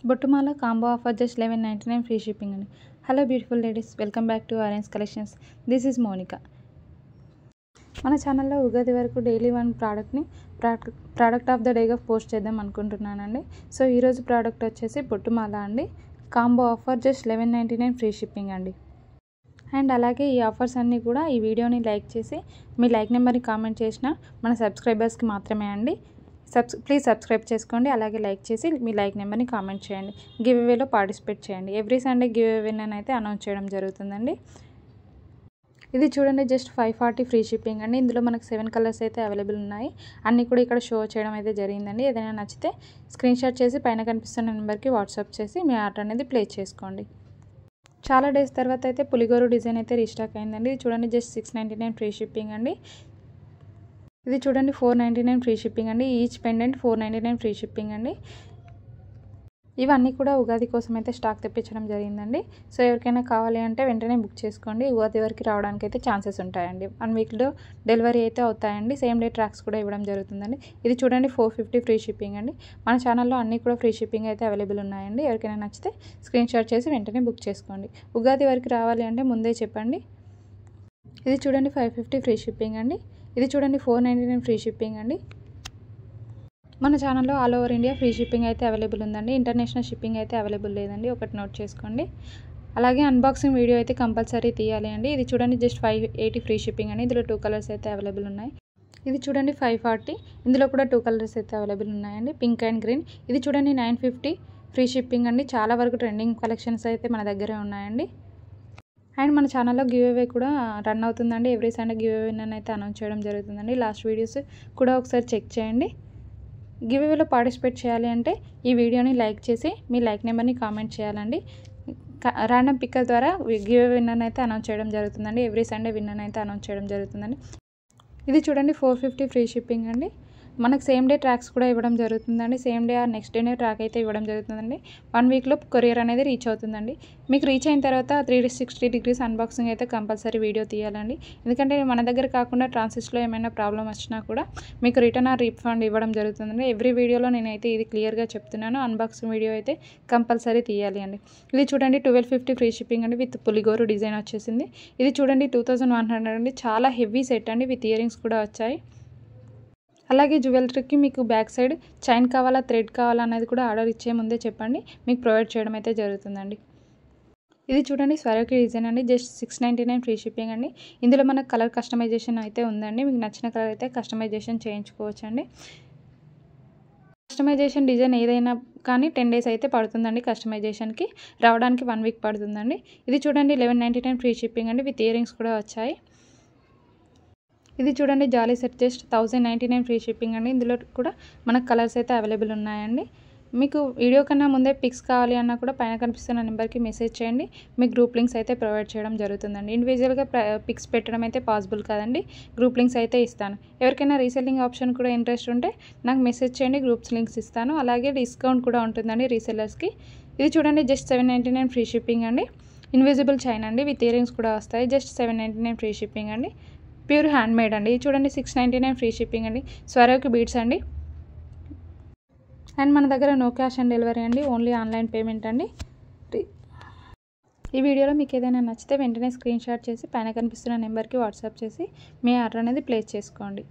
బొట్టుమాల combo offer just 11.99 free shipping అండి. Hello beautiful ladies, welcome back to orange collections. This is Monica. మన ఛానల్లో ఉగాది వరకు daily one product of the డేగా post చేద్దాం అనుకుంటున్నానండి. So ఈరోజు ప్రోడక్ట్ వచ్చేసి బొట్టుమాల అండి. Combo offer just 11.99 free shipping అండి. అండ్ అలాగే ఈ ఆఫర్స్ అన్నీ కూడా ఈ వీడియోని లైక్ చేసి మీ లైక్ నెంబర్ని కామెంట్ చేసిన మన సబ్స్క్రైబర్స్కి మాత్రమే అండి. ప్లీజ్ సబ్స్క్రైబ్ చేసుకోండి, అలాగే లైక్ చేసి మీ లైక్ నెంబర్ని కామెంట్ చేయండి. గివ్ అవేలో పార్టిసిపేట్ చేయండి. ఎవ్రీ సండే గివ్ అవేని అయితే అనౌన్స్ చేయడం జరుగుతుందండి. ఇది చూడండి, జస్ట్ 540 ఫ్రీ షిప్పింగ్ అండి. ఇందులో మనకు 7 కలర్స్ అయితే అవైలబుల్ ఉన్నాయి. అన్నీ కూడా ఇక్కడ షో చేయడం అయితే జరిగిందండి. ఏదైనా నచ్చితే స్క్రీన్ షాట్ చేసి పైన కనిపిస్తున్న నెంబర్కి వాట్సాప్ చేసి మీ ఆర్డర్ అనేది ప్లేస్ చేసుకోండి. చాలా డేస్ తర్వాత అయితే పులిగోరు డిజైన్ అయితే రీస్టాక్ అయిందండి. ఇది చూడండి, జస్ట్ 699 ఫ్రీ షిప్పింగ్ అండి. ఇది చూడండి 499 ఫ్రీ షిప్పింగ్ అండి. ఈచ్ పెండెంట్ 499 ఫ్రీ షిప్పింగ్ అండి. ఇవన్నీ కూడా ఉగాది కోసం అయితే స్టాక్ తెప్పించడం జరిగిందండి. సో ఎవరికైనా కావాలి అంటే వెంటనే బుక్ చేసుకోండి. ఉగాది వరకు రావడానికి అయితే ఛాన్సెస్ ఉంటాయండి. 1 వీక్లో డెలివరీ అయితే అవుతాయండి. సేమ్ డే ట్రాక్స్ కూడా ఇవ్వడం జరుగుతుందండి. ఇది చూడండి 450 ఫ్రీ షిప్పింగ్ అండి. మన ఛానల్లో అన్నీ కూడా ఫ్రీ షిప్పింగ్ అయితే అవైలబుల్ ఉన్నాయండి. ఎవరికైనా నచ్చితే స్క్రీన్ షాట్ చేసి వెంటనే బుక్ చేసుకోండి. ఉగాది వరకు రావాలి అంటే ముందే చెప్పండి. ఇది చూడండి 550 ఫ్రీ షిప్పింగ్ అండి. ఇది చూడండి 499 ఫ్రీ షిప్పింగ్ అండి. మన ఛానల్లో all over India free shipping అయితే అవైలబుల్ ఉందండి. ఇంటర్నేషనల్ షిప్పింగ్ అయితే అవైలబుల్ లేదండి, ఒకటి నోట్ చేసుకోండి. అలాగే అన్బాక్సింగ్ వీడియో అయితే కంపల్సరీ తీయాలి అండి. ఇది చూడండి, జస్ట్ 580 ఫ్రీ షిప్పింగ్ అండి. ఇందులో 2 కలర్స్ అయితే అవైలబుల్ ఉన్నాయి. ఇది చూడండి 540, ఇందులో కూడా 2 కలర్స్ అయితే అవైలబుల్ ఉన్నాయండి, పింక్ అండ్ గ్రీన్. ఇది చూడండి 950 ఫ్రీ షిప్పింగ్ అండి. చాలా వరకు ట్రెండింగ్ కలెక్షన్స్ అయితే మన దగ్గరే ఉన్నాయండి. అండ్ మన ఛానల్లో గివ్ అవే కూడా రన్ అవుతుందండి. ఎవ్రీ సండే గివ్ అవేని అయితే అనౌన్స్ చేయడం జరుగుతుందండి. లాస్ట్ వీడియోస్ కూడా ఒకసారి చెక్ చేయండి. గివ్ అవేలో పార్టిసిపేట్ చేయాలి అంటే ఈ వీడియోని లైక్ చేసి మీ లైక్ నెంబర్ని కామెంట్ చేయాలండి. ర్యాండమ్ పిక్కర్ ద్వారా గివ్ అవే విన్నర్ అయితే అనౌన్స్ చేయడం జరుగుతుందండి. ఎవ్రీ సండే విన్నర్ అయితే అనౌన్స్ చేయడం జరుగుతుందండి. ఇది చూడండి 450 ఫ్రీ షిప్పింగ్ అండి. మనకు సేమ్ డే ట్రాక్స్ కూడా ఇవ్వడం జరుగుతుందండి. సేమ్ డే ఆర్ నెక్స్ట్ డేనే ట్రాక్ అయితే ఇవ్వడం జరుగుతుందండి. 1 వీక్లో కొరియర్ అనేది రీచ్ అవుతుందండి. మీకు రీచ్ అయిన తర్వాత 360 డిగ్రీస్ అన్బాక్సింగ్ అయితే కంపల్సరీ వీడియో తీయాలండి. ఎందుకంటే మన దగ్గర కాకుండా ట్రాన్సిస్ట్లో ఏమైనా ప్రాబ్లం వచ్చినా కూడా మీకు రిటర్న్ ఆర్ రీఫండ్ ఇవ్వడం జరుగుతుందండి. ఎవ్రీ వీడియోలో నేనైతే ఇది క్లియర్గా చెప్తున్నాను. అన్బాక్సింగ్ వీడియో అయితే కంపల్సరీ తీయాలి అండి. ఇది చూడండి 1250 ఫ్రీ షిప్పింగ్ అండి. విత్ పులిగోరు డిజైన్ వచ్చేసింది. ఇది చూడండి 2100 అండి. చాలా హెవీ సెట్ అండి. విత్ ఇయర్ రింగ్స్ కూడా వచ్చాయి. అలాగే జ్యువెలరీకి మీకు బ్యాక్ సైడ్ చైన్ కావాలా, థ్రెడ్ కావాలా అనేది కూడా ఆర్డర్ ఇచ్చే ముందే చెప్పండి, మీకు ప్రొవైడ్ చేయడం అయితే జరుగుతుందండి. ఇది చూడండి స్వరకి డిజైన్ అండి. జస్ట్ 699 ఫ్రీ షిప్పింగ్ అండి. ఇందులో మనకు కలర్ కస్టమైజేషన్ అయితే ఉందండి. మీకు నచ్చిన కలర్ అయితే కస్టమైజేషన్ చేయించుకోవచ్చు అండి. కస్టమైజేషన్ డిజైన్ ఏదైనా కానీ 10 డేస్ అయితే పడుతుందండి. కస్టమైజేషన్కి రావడానికి 1 వీక్ పడుతుందండి. ఇది చూడండి 1199 ఫ్రీ షిప్పింగ్ అండి. విత్ ఇయర్ రింగ్స్ కూడా వచ్చాయి. ఇది చూడండి జాలీ సెట్, జస్ట్ 1099 ఫ్రీ షిప్పింగ్ అండి. ఇందులో కూడా మనకు కలర్స్ అయితే అవైలబుల్ ఉన్నాయండి. మీకు వీడియో కన్నా ముందే పిక్స్ కావాలి అన్నా కూడా పైన కనిపిస్తున్న నెంబర్కి మెసేజ్ చేయండి. మీ గ్రూప్ లింక్స్ అయితే ప్రొవైడ్ చేయడం జరుగుతుందండి. ఇండివిజువల్గా పిక్స్ పెట్టడం అయితే పాసిబుల్ కాదండి. గ్రూప్ లింక్స్ అయితే ఇస్తాను. ఎవరికైనా రీసెల్లింగ్ ఆప్షన్ కూడా ఇంట్రెస్ట్ ఉంటే నాకు మెసేజ్ చేయండి, గ్రూప్స్ లింక్స్ ఇస్తాను. అలాగే డిస్కౌంట్ కూడా ఉంటుందండి రీసెల్లర్స్కి. ఇది చూడండి జస్ట్ 799 ఫ్రీ షిప్పింగ్ అండి. ఇన్విజిబుల్ చైన్ అండి. విత్ ఇయర్ రింగ్స్ కూడా వస్తాయి. జస్ట్ 799 ఫ్రీ షిప్పింగ్ అండి. ప్యూర్ హ్యాండ్ మేడ్ అండి. ఇది చూడండి 699 ఫ్రీ షిప్పింగ్ అండి. స్వరోకి బీడ్స్ అండి. అండ్ మన దగ్గర నో క్యాష్ ఆన్ డెలివరీ అండి, ఓన్లీ ఆన్లైన్ పేమెంట్ అండి. ఈ వీడియోలో మీకు ఏదైనా నచ్చితే వెంటనే స్క్రీన్ షాట్ చేసి పైన కనిపిస్తున్న నెంబర్కి వాట్సాప్ చేసి మీ ఆర్డర్ అనేది ప్లేస్ చేసుకోండి.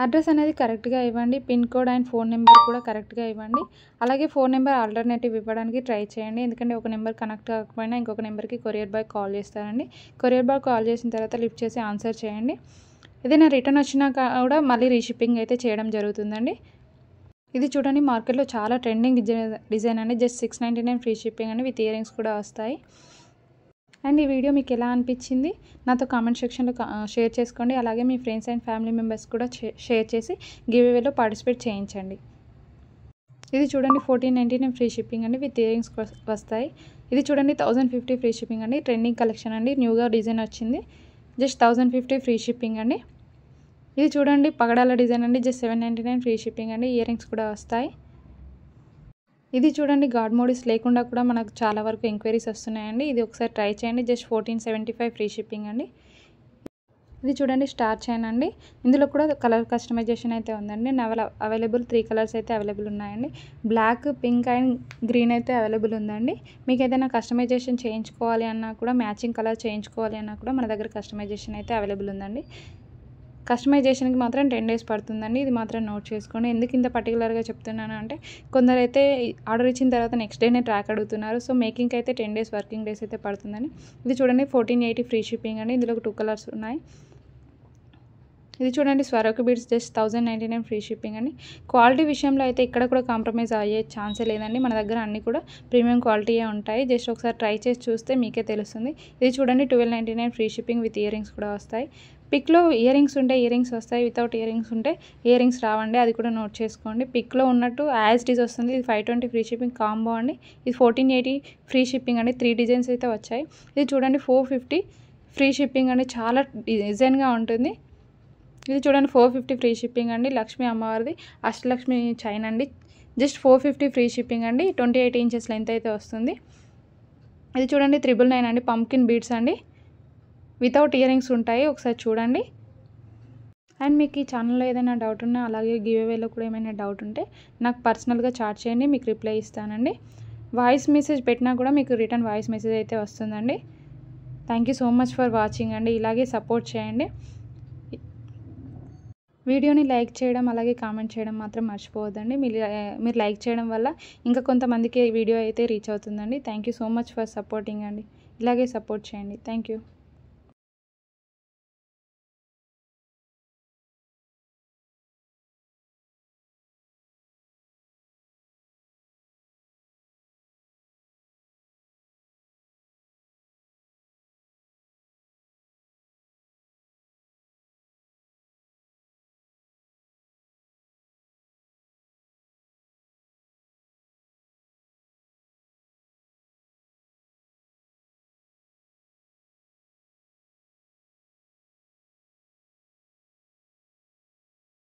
అడ్రస్ అనేది కరెక్ట్గా ఇవ్వండి. Pin code and phone number కూడా కరెక్ట్గా ఇవ్వండి. అలాగే ఫోన్ నెంబర్ ఆల్టర్నేటివ్ ఇవ్వడానికి ట్రై చేయండి. ఎందుకంటే ఒక నెంబర్ కనెక్ట్ కాకపోయినా ఇంకొక నెంబర్కి కొరియర్ బాయ్ కాల్ చేస్తారండి. కొరియర్ బాయ్ కాల్ చేసిన తర్వాత లిఫ్ట్ చేసి ఆన్సర్ చేయండి. ఏదైనా రిటర్న్ వచ్చినా కూడా మళ్ళీ రీషిప్పింగ్ అయితే చేయడం జరుగుతుందండి. ఇది చూడండి మార్కెట్లో చాలా ట్రెండింగ్ డిజైన్ అండి. జస్ట్ 699 ఫ్రీ షిప్పింగ్ అండి. విత్ ఇయర్ రింగ్స్ కూడా వస్తాయి. అండ్ ఈ వీడియో మీకు ఎలా అనిపించింది నాతో కామెంట్ సెక్షన్లో షేర్ చేసుకోండి. అలాగే మీ ఫ్రెండ్స్ అండ్ ఫ్యామిలీ మెంబర్స్ కూడా షేర్ చేసి గివ్ అవేలో పార్టిసిపేట్ చేయించండి. ఇది చూడండి 1499 ఫ్రీ షిప్పింగ్ అండి. విత్ ఇయర్ రింగ్స్ వస్తాయి. ఇది చూడండి 1050 ఫ్రీ షిప్పింగ్ అండి. ట్రెండింగ్ కలెక్షన్ అండి. న్యూగా డిజైన్ వచ్చింది. జస్ట్ 1050 ఫ్రీ షిప్పింగ్ అండి. ఇది చూడండి పగడాల డిజైన్ అండి. జస్ట్ 799 ఫ్రీ షిప్పింగ్ అండి. ఇయర్ రింగ్స్ కూడా వస్తాయి. ఇది చూడండి గాడ్ మోడీస్ లేకుండా కూడా మనకు చాలా వరకు ఎంక్వైరీస్ వస్తున్నాయండి. ఇది ఒకసారి ట్రై చేయండి. జస్ట్ 1475 ఫ్రీ షిప్పింగ్ అండి. ఇది చూడండి స్టార్ చైన్ అండి. ఇందులో కూడా కలర్ కస్టమైజేషన్ అయితే ఉందండి. అవైలబుల్ 3 కలర్స్ అయితే అవైలబుల్ ఉన్నాయండి. బ్లాక్, పింక్ అండ్ గ్రీన్ అయితే అవైలబుల్ ఉందండి. మీకు ఏదైనా కస్టమైజేషన్ చేయించుకోవాలి అన్నా కూడా, మ్యాచింగ్ కలర్ చేయించుకోవాలి అన్నా కూడా మన దగ్గర కస్టమైజేషన్ అయితే అవైలబుల్ ఉందండి. కస్టమైజేషన్కి మాత్రం 10 days పడుతుందండి. ఇది మాత్రం నోట్ చేసుకోండి. ఎందుకు ఇంత పర్టికులర్గా చెప్తున్నాను అంటే, కొందరైతే ఆర్డర్ ఇచ్చిన తర్వాత నెక్స్ట్ డేనే ట్రాక్ అడుగుతున్నారు. సో మేకింగ్కి అయితే 10 days వర్కింగ్ డేస్ అయితే పడుతుందని. ఇది చూడండి 1480 ఫ్రీ షిప్పింగ్ అండి. ఇందులో 2 కలర్స్ ఉన్నాయి. ఇది చూడండి స్వరోకి బీడ్స్ జస్ట్ 1099 ఫ్రీ షిప్పింగ్ అండి. క్వాలిటీ విషయంలో అయితే ఇక్కడ కూడా కాంప్రమైజ్ అయ్యే ఛాన్సే లేదండి. మన దగ్గర అన్నీ కూడా ప్రీమియం క్వాలిటీయే ఉంటాయి. జస్ట్ ఒకసారి ట్రై చేసి చూస్తే మీకే తెలుస్తుంది. ఇది చూడండి 1299 free shipping with ear rings కూడా వస్తాయి. పిక్లో ఇయర్ రింగ్స్ ఉంటే ఇయర్ రింగ్స్ వస్తాయి, వితౌట్ ఇయర్ రింగ్స్ ఉంటే ఇయర్ రింగ్స్ రావండి. అది కూడా నోట్ చేసుకోండి. పిక్లో ఉన్నట్టు యాజ్ ఇట్ ఈజ్ వస్తుంది. ఇది 520 ఫ్రీ షిప్పింగ్ కాంబో అండి. ఇది 1480 ఫ్రీ షిప్పింగ్ అండి. 3 డిజైన్స్ అయితే వచ్చాయి. ఇది చూడండి 450 ఫ్రీ షిప్పింగ్ అండి. చాలా డిజైన్గా ఉంటుంది. ఇది చూడండి 450 ఫ్రీ షిప్పింగ్ అండి. లక్ష్మీ అమ్మవారిది అష్టలక్ష్మి చైన్ అండి. జస్ట్ 450 ఫ్రీ షిప్పింగ్ అండి. 28 inches లెంత్ అయితే వస్తుంది. ఇది చూడండి 999 అండి. పంకిన్ బీడ్స్ అండి. వితౌట్ ఇయర్ రింగ్స్ ఉంటాయి. ఒకసారి చూడండి. అండ్ మీకు ఈ ఛానల్లో ఏదైనా డౌట్ ఉన్నా, అలాగే గివ్ అవేలో కూడా ఏమైనా డౌట్ ఉంటే నాకు పర్సనల్గా చాట్ చేయండి, మీకు రిప్లై ఇస్తానండి. వాయిస్ మెసేజ్ పెట్టినా కూడా మీకు రిటర్న్ వాయిస్ మెసేజ్ అయితే వస్తుందండి. Thank you so much for watching అండి. ఇలాగే సపోర్ట్ చేయండి. వీడియోని లైక్ చేయడం, అలాగే కామెంట్ చేయడం మాత్రం మర్చిపోవద్దండి. మీరు లైక్ చేయడం వల్ల ఇంకా కొంతమందికి వీడియో అయితే రీచ్ అవుతుందండి. Thank you so much for supporting అండి. ఇలాగే సపోర్ట్ చేయండి. Thank you.